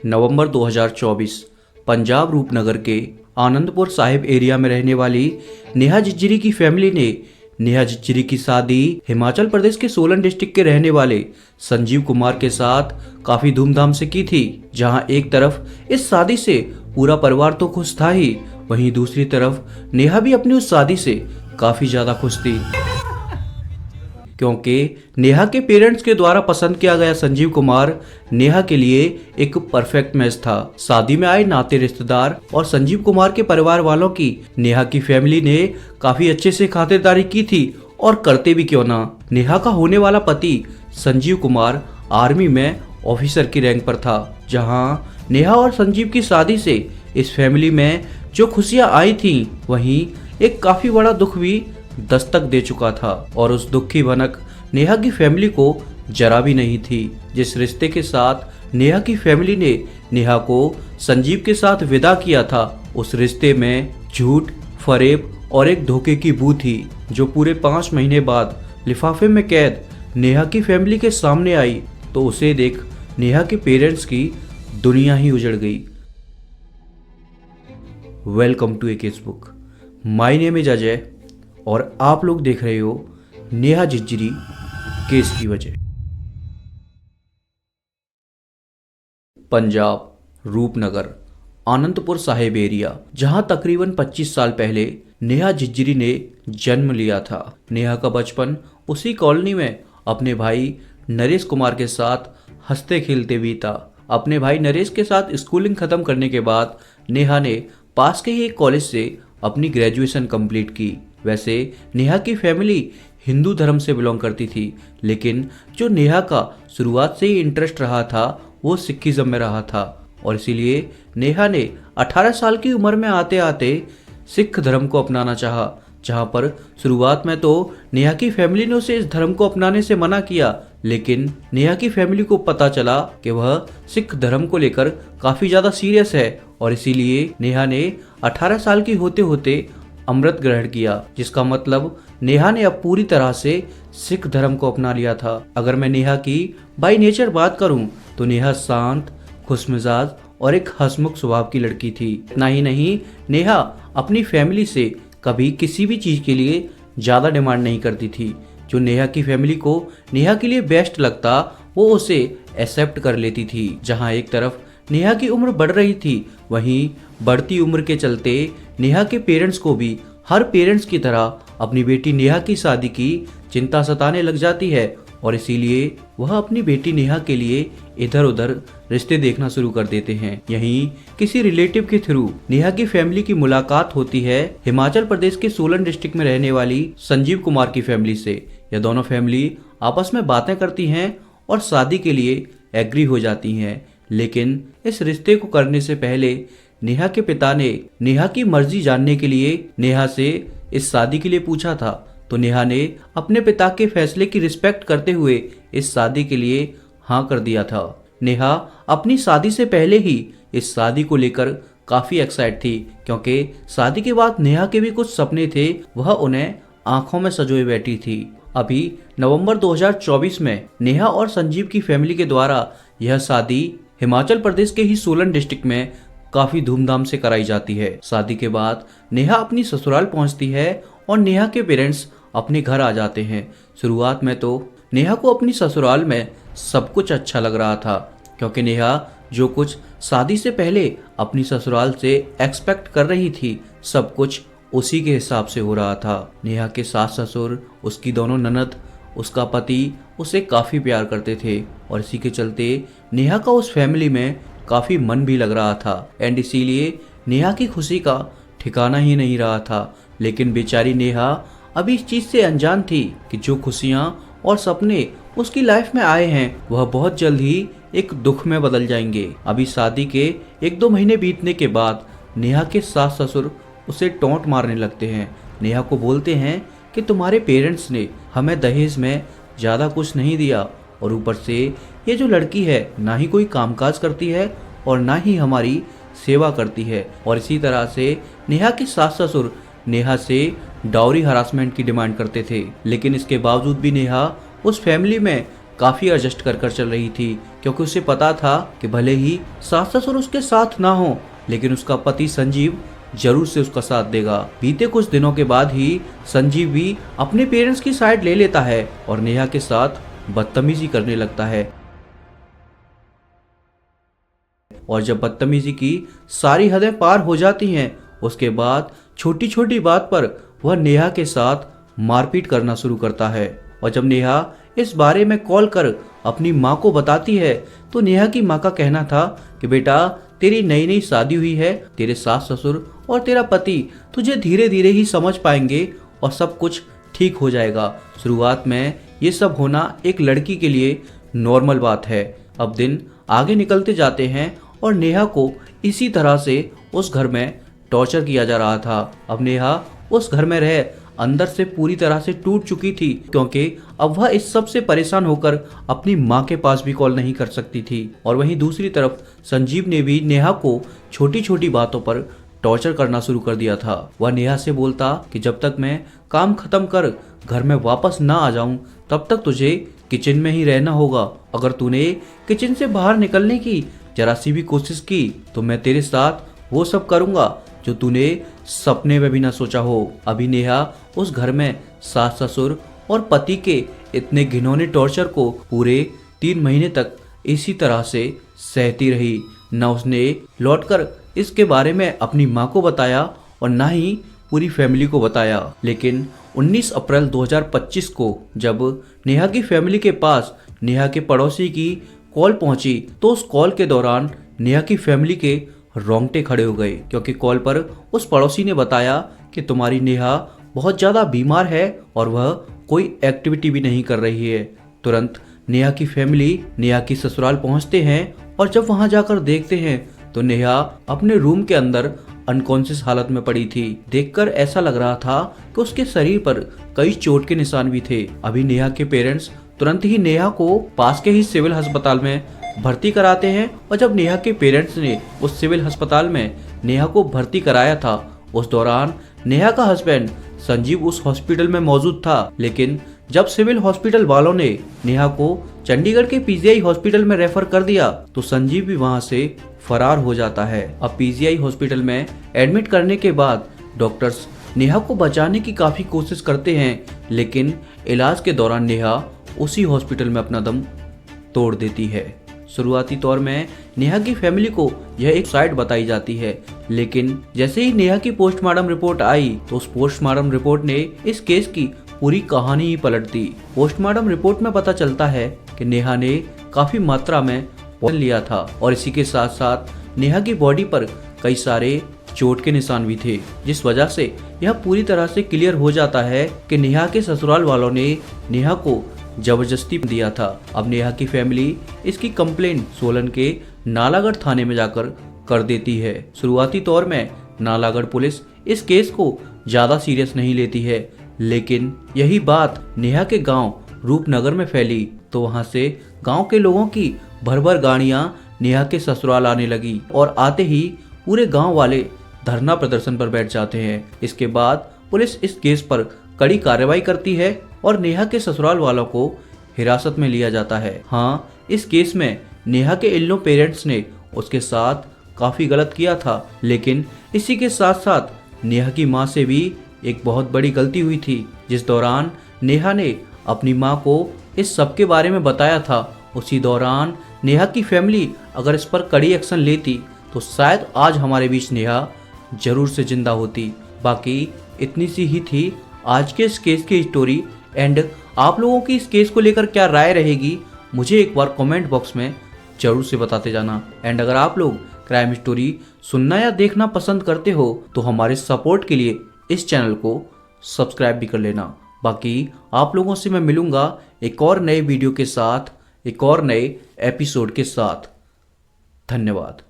नवंबर 2024 पंजाब रूपनगर के आनंदपुर साहिब एरिया में रहने वाली नेहा जिज्जरी की फैमिली ने नेहा जिज्जरी की शादी हिमाचल प्रदेश के सोलन डिस्ट्रिक्ट के रहने वाले संजीव कुमार के साथ काफी धूमधाम से की थी। जहां एक तरफ इस शादी से पूरा परिवार तो खुश था ही, वहीं दूसरी तरफ नेहा भी अपनी उस शादी से काफी ज्यादा खुश थी, क्योंकि नेहा के पेरेंट्स के द्वारा पसंद किया गया संजीव कुमार नेहा के लिए एक परफेक्ट मैच था। शादी में आए नाते रिश्तेदार और संजीव कुमार के परिवार वालों की नेहा की फैमिली ने काफी अच्छे से खातिरदारी की थी, और करते भी क्यों ना। नेहा का होने वाला पति संजीव कुमार आर्मी में ऑफिसर की रैंक पर था। जहां नेहा और संजीव की शादी से इस फैमिली में जो खुशियां आई थी, वहीं एक काफी बड़ा दुख भी दस्तक दे चुका था, और उस दुख की भनक नेहा की फैमिली को जरा भी नहीं थी। जिस रिश्ते के साथ नेहा की फैमिली ने नेहा को संजीव के साथ विदा किया था, उस रिश्ते में झूठ, फरेब और एक धोखे की बू थी, जो पूरे 5 महीने बाद लिफाफे में कैद नेहा की फैमिली के सामने आई, तो उसे देख नेहा के पेरेंट्स की दुनिया ही उजड़ गई। Welcome to a case book. My name is Ajay और आप लोग देख रहे हो नेहा जिज्जरी केस की वजह। पंजाब रूपनगर आनंदपुर साहिब एरिया, जहां तकरीबन 25 साल पहले नेहा जिज्जरी ने जन्म लिया था। नेहा का बचपन उसी कॉलोनी में अपने भाई नरेश कुमार के साथ हंसते खेलते बीता। अपने भाई नरेश के साथ स्कूलिंग खत्म करने के बाद नेहा ने पास के ही एक कॉलेज से अपनी ग्रेजुएशन कंप्लीट की। वैसे नेहा की फैमिली हिंदू धर्म से बिलोंग करती थी, लेकिन जो नेहा का शुरुआत से ही इंटरेस्ट रहा था वो सिखिज्म में रहा था, और इसीलिए नेहा ने 18 साल की उम्र में आते आते सिख धर्म को अपनाना चाहा। जहां पर शुरुआत में तो नेहा की फैमिली ने उसे इस धर्म को अपनाने से मना किया, लेकिन नेहा की फैमिली को पता चला कि वह सिख धर्म को लेकर काफी ज्यादा सीरियस है, और इसीलिए नेहा ने 18 साल की होते होते अमृत ग्रहण किया, जिसका मतलब नेहा ने अब पूरी तरह से सिख धर्म को अपना लिया था। अगर मैं नेहा की बाय नेचर बात करूं तो नेहा शांत, खुशमिजाज और एक हंसमुख स्वभाव की लड़की थी। इतना ही नहीं, नेहा अपनी फैमिली से कभी किसी भी चीज के लिए ज्यादा डिमांड नहीं करती थी। जो नेहा की फैमिली को नेहा के लिए बेस्ट लगता वो उसे एक्सेप्ट कर लेती थी। जहां एक तरफ नेहा की उम्र बढ़ रही थी, वहीं बढ़ती उम्र के चलते नेहा के पेरेंट्स को भी हर पेरेंट्स की तरह अपनी बेटी नेहा की शादी की चिंता सताने लग जाती है, और इसीलिए वह अपनी बेटी नेहा के लिए इधर उधर रिश्ते देखना शुरू कर देते हैं। यहीं किसी रिलेटिव के थ्रू नेहा की फैमिली की मुलाकात होती है हिमाचल प्रदेश के सोलन डिस्ट्रिक्ट में रहने वाली संजीव कुमार की फैमिली से। यह दोनों फैमिली आपस में बातें करती हैं और शादी के लिए एग्री हो जाती हैं, लेकिन इस रिश्ते को करने से पहले नेहा के पिता ने नेहा की मर्जी जानने के लिए नेहा से इस शादी के लिए पूछा था। तो नेहा ने अपने पिता के फैसले की रिस्पेक्ट करते हुए इस शादी के लिए हाँ कर दिया था। नेहा अपनी शादी से पहले ही इस शादी को लेकर काफी एक्साइट थी, क्योंकि शादी के बाद नेहा के भी कुछ सपने थे, वह उन्हें आंखों में सजोए बैठी थी। अभी नवंबर 2024 में नेहा और संजीव की फैमिली के द्वारा यह शादी हिमाचल प्रदेश के ही सोलन डिस्ट्रिक्ट में काफी धूमधाम से कराई जाती है। शादी के बाद नेहा अपनी ससुराल पहुंचती है और नेहा के पेरेंट्स अपने घर आ जाते हैं। शुरुआत में तो नेहा को अपनी ससुराल में सब कुछ अच्छा लग रहा था, क्योंकि नेहा जो कुछ शादी से पहले अपनी ससुराल से एक्सपेक्ट कर रही थी, सब कुछ उसी के हिसाब से हो रहा था। नेहा के सास ससुर, उसकी दोनों ननद, उसका पति उसे काफी प्यार करते थे, और इसी के चलते नेहा का उस फैमिली में काफी मन भी लग रहा था, एंड इसीलिए नेहा की खुशी का ठिकाना ही नहीं रहा था। लेकिन बेचारी नेहा अभी इस चीज से अनजान थी कि जो खुशियां और सपने उसकी लाइफ में आए हैं वह बहुत जल्द ही एक दुख में बदल जाएंगे। अभी शादी के 1-2 महीने बीतने के बाद नेहा के सास ससुर उसे टोंट मारने लगते हैं। नेहा को बोलते हैं कि तुम्हारे पेरेंट्स ने हमें दहेज में ज्यादा कुछ नहीं दिया, और ऊपर से ये जो लड़की है ना ही कोई कामकाज करती है और ना ही हमारी सेवा करती है। और इसी तरह से नेहा के सास ससुर नेहा से डाउरी हरासमेंट की डिमांड करते थे, लेकिन इसके बावजूद भी नेहा उस फैमिली में काफी एडजस्ट कर चल रही थी, क्योंकि उसे पता था कि भले ही सास ससुर उसके साथ ना हो, लेकिन उसका पति संजीव जरूर से उसका साथ देगा। बीते कुछ दिनों के बाद ही संजीव भी अपने पेरेंट्स की साइड ले लेता है और नेहा के साथ बदतमीजी करने लगता है। और जब बदतमीजी की सारी हदें पार हो जाती हैं, उसके बाद छोटी छोटी बात पर वह नेहा के साथ मारपीट करना शुरू करता है। और जब नेहा इस बारे में कॉल कर अपनी माँ को बताती है, तो नेहा की माँ का कहना था कि बेटा, तेरी नई नई शादी हुई है, तेरे सास ससुर और तेरा पति तुझे धीरे धीरे ही समझ पाएंगे और सब कुछ ठीक हो जाएगा। शुरुआत में ये सब होना एक लड़की के लिए नॉर्मल बात है। अब दिन आगे निकलते जाते हैं और नेहा को इसी तरह से उस घर में टॉर्चर किया जा रहा था। अब नेहा उस घर में रह अंदर से पूरी तरह से टूट चुकी थी, क्योंकि अब वह इस सब से परेशान होकर अपनी माँ के पास भी कॉल नहीं कर सकती थी। और वहीं दूसरी तरफ संजीव ने भी नेहा को छोटी छोटी बातों पर टॉर्चर करना शुरू कर दिया था। वह नेहा से बोलता कि जब तक मैं काम खत्म कर घर में वापस ना आ जाऊं, तब तक तुझे किचन में ही रहना होगा। अगर तूने किचन से बाहर निकलने की जरा सी भी कोशिश की तो मैं तेरे साथ वो सब करूंगा जो तूने सपने में भी ना सोचा हो। अभी नेहा उस घर में सास ससुर और पति के इतने घिनौने टॉर्चर को पूरे 3 महीने तक इसी तरह से सहती रही। न उसने लौटकर इसके बारे में अपनी माँ को बताया और ना ही पूरी फैमिली को बताया। लेकिन 19 अप्रैल 2025 को जब नेहा की फैमिली के पास नेहा के पड़ोसी की कॉल पहुंची, तो उस कॉल के दौरान नेहा की फैमिली के रोंगटे खड़े हो गए, क्योंकि कॉल पर उस पड़ोसी ने बताया कि तुम्हारी नेहा बहुत ज़्यादा बीमार है और वह कोई एक्टिविटी भी नहीं कर रही है। तुरंत नेहा की फैमिली नेहा की ससुराल पहुंचते हैं और जब वहां जाकर देखते हैं तो नेहा अपने रूम के अंदर अनकॉन्शियस हालत में पड़ी थी। देखकर ऐसा लग रहा था कि उसके शरीर पर कई चोट के निशान भी थे। अभी नेहा के पेरेंट्स तुरंत ही नेहा को पास के ही सिविल अस्पताल में भर्ती कराते हैं। और जब नेहा के पेरेंट्स ने उस सिविल अस्पताल में नेहा को भर्ती कराया था, उस दौरान नेहा का हस्बैंड संजीव उस हॉस्पिटल में मौजूद था। लेकिन जब सिविल हॉस्पिटल वालों ने नेहा को चंडीगढ़ के पीजीआई हॉस्पिटल में रेफर कर दिया, तो संजीव भी वहां से फरार हो जाता है। अब पीजीआई हॉस्पिटल में एडमिट करने के बाद डॉक्टर्स नेहा को बचाने की काफी कोशिश करते हैं, लेकिन इलाज के दौरान नेहा उसी हॉस्पिटल में अपना दम तोड़ देती है। शुरुआती तौर में नेहा की फैमिली को यह एक साइड बताई जाती है, लेकिन जैसे ही नेहा की पोस्टमार्टम रिपोर्ट आई तो उस पोस्टमार्टम रिपोर्ट ने इस केस की पूरी कहानी ही पलट दी। पोस्टमार्टम रिपोर्ट में पता चलता है कि नेहा ने काफी मात्रा में पॉइजन लिया था और इसी के साथ साथ नेहा की बॉडी पर कई सारे चोट के निशान भी थे, जिस वजह से यह पूरी तरह से क्लियर हो जाता है कि नेहा के ससुराल वालों ने नेहा को जबरदस्ती दिया था। अब नेहा की फैमिली इसकी कंप्लेंट सोलन के नालागढ़ थाने में जाकर कर देती है। शुरुआती तौर में नालागढ़ पुलिस इस केस को ज्यादा सीरियस नहीं लेती है, लेकिन यही बात नेहा के गांव रूपनगर में फैली तो वहां से गांव के लोगों की भर भर गाड़ियां नेहा के ससुराल आने लगी और आते ही पूरे गांव वाले धरना प्रदर्शन पर बैठ जाते हैं। इसके बाद पुलिस इस केस पर कड़ी कार्रवाई करती है और नेहा के ससुराल वालों को हिरासत में लिया जाता है। हाँ, इस केस में नेहा के इन लोग पेरेंट्स ने उसके साथ काफी गलत किया था, लेकिन इसी के साथ साथ नेहा की माँ से भी एक बहुत बड़ी गलती हुई थी, जिस दौरान नेहा ने अपनी माँ को इस सब के बारे में बताया था। उसी दौरान नेहा की फैमिली अगर इस पर कड़ी एक्शन लेती तो शायद आज हमारे बीच नेहा जरूर से जिंदा होती। बाकी इतनी सी ही थी आज के इस केस की स्टोरी। एंड आप लोगों की इस केस को लेकर क्या राय रहेगी, मुझे एक बार कमेंट बॉक्स में जरूर से बताते जाना। एंड अगर आप लोग क्राइम स्टोरी सुनना या देखना पसंद करते हो तो हमारे सपोर्ट के लिए इस चैनल को सब्सक्राइब भी कर लेना। बाकी आप लोगों से मैं मिलूंगा एक और नए वीडियो के साथ, एक और नए एपिसोड के साथ। धन्यवाद।